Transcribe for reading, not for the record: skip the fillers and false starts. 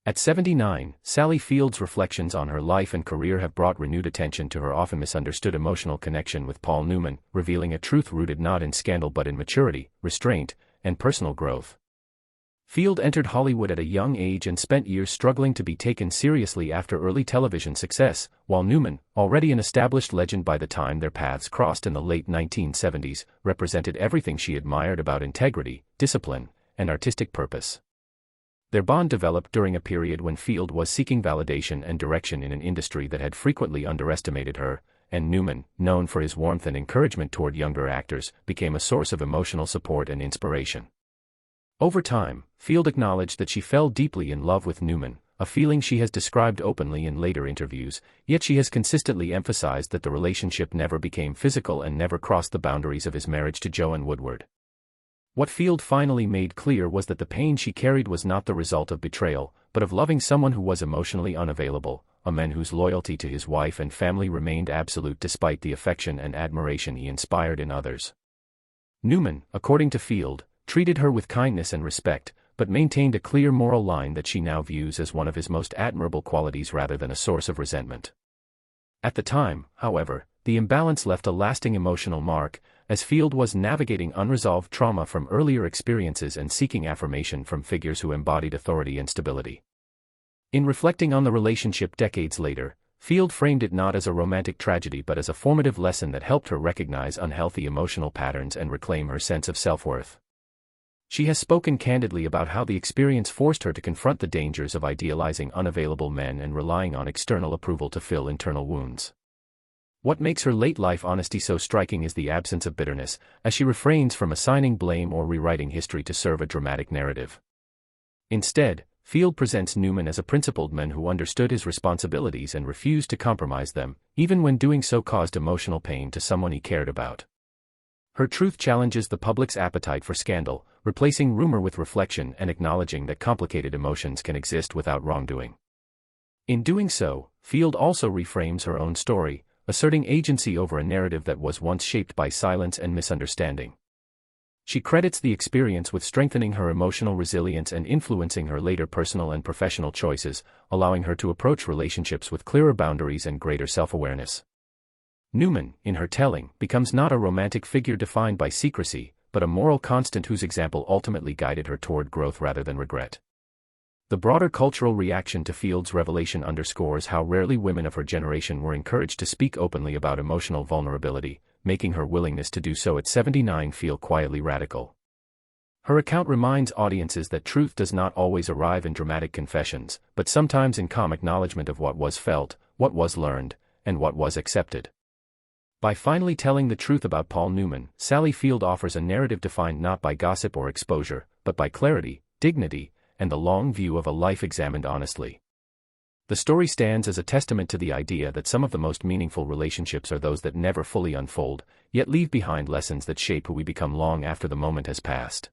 At 79, Sally Field's reflections on her life and career have brought renewed attention to her often misunderstood emotional connection with Paul Newman, revealing a truth rooted not in scandal but in maturity, restraint, and personal growth. Field entered Hollywood at a young age and spent years struggling to be taken seriously after early television success, while Newman, already an established legend by the time their paths crossed in the late 1970s, represented everything she admired about integrity, discipline, and artistic purpose. Their bond developed during a period when Field was seeking validation and direction in an industry that had frequently underestimated her, and Newman, known for his warmth and encouragement toward younger actors, became a source of emotional support and inspiration. Over time, Field acknowledged that she fell deeply in love with Newman, a feeling she has described openly in later interviews, yet she has consistently emphasized that the relationship never became physical and never crossed the boundaries of his marriage to Joan Woodward. What Field finally made clear was that the pain she carried was not the result of betrayal, but of loving someone who was emotionally unavailable, a man whose loyalty to his wife and family remained absolute despite the affection and admiration he inspired in others. Newman, according to Field, treated her with kindness and respect, but maintained a clear moral line that she now views as one of his most admirable qualities rather than a source of resentment. At the time, however, the imbalance left a lasting emotional mark, as Field was navigating unresolved trauma from earlier experiences and seeking affirmation from figures who embodied authority and stability. In reflecting on the relationship decades later, Field framed it not as a romantic tragedy but as a formative lesson that helped her recognize unhealthy emotional patterns and reclaim her sense of self-worth. She has spoken candidly about how the experience forced her to confront the dangers of idealizing unavailable men and relying on external approval to fill internal wounds. What makes her late-life honesty so striking is the absence of bitterness, as she refrains from assigning blame or rewriting history to serve a dramatic narrative. Instead, Field presents Newman as a principled man who understood his responsibilities and refused to compromise them, even when doing so caused emotional pain to someone he cared about. Her truth challenges the public's appetite for scandal, replacing rumor with reflection and acknowledging that complicated emotions can exist without wrongdoing. In doing so, Field also reframes her own story, asserting agency over a narrative that was once shaped by silence and misunderstanding. She credits the experience with strengthening her emotional resilience and influencing her later personal and professional choices, allowing her to approach relationships with clearer boundaries and greater self-awareness. Newman, in her telling, becomes not a romantic figure defined by secrecy, but a moral constant whose example ultimately guided her toward growth rather than regret. The broader cultural reaction to Field's revelation underscores how rarely women of her generation were encouraged to speak openly about emotional vulnerability, making her willingness to do so at 79 feel quietly radical. Her account reminds audiences that truth does not always arrive in dramatic confessions, but sometimes in calm acknowledgement of what was felt, what was learned, and what was accepted. By finally telling the truth about Paul Newman, Sally Field offers a narrative defined not by gossip or exposure, but by clarity, dignity, and the long view of a life examined honestly. The story stands as a testament to the idea that some of the most meaningful relationships are those that never fully unfold, yet leave behind lessons that shape who we become long after the moment has passed.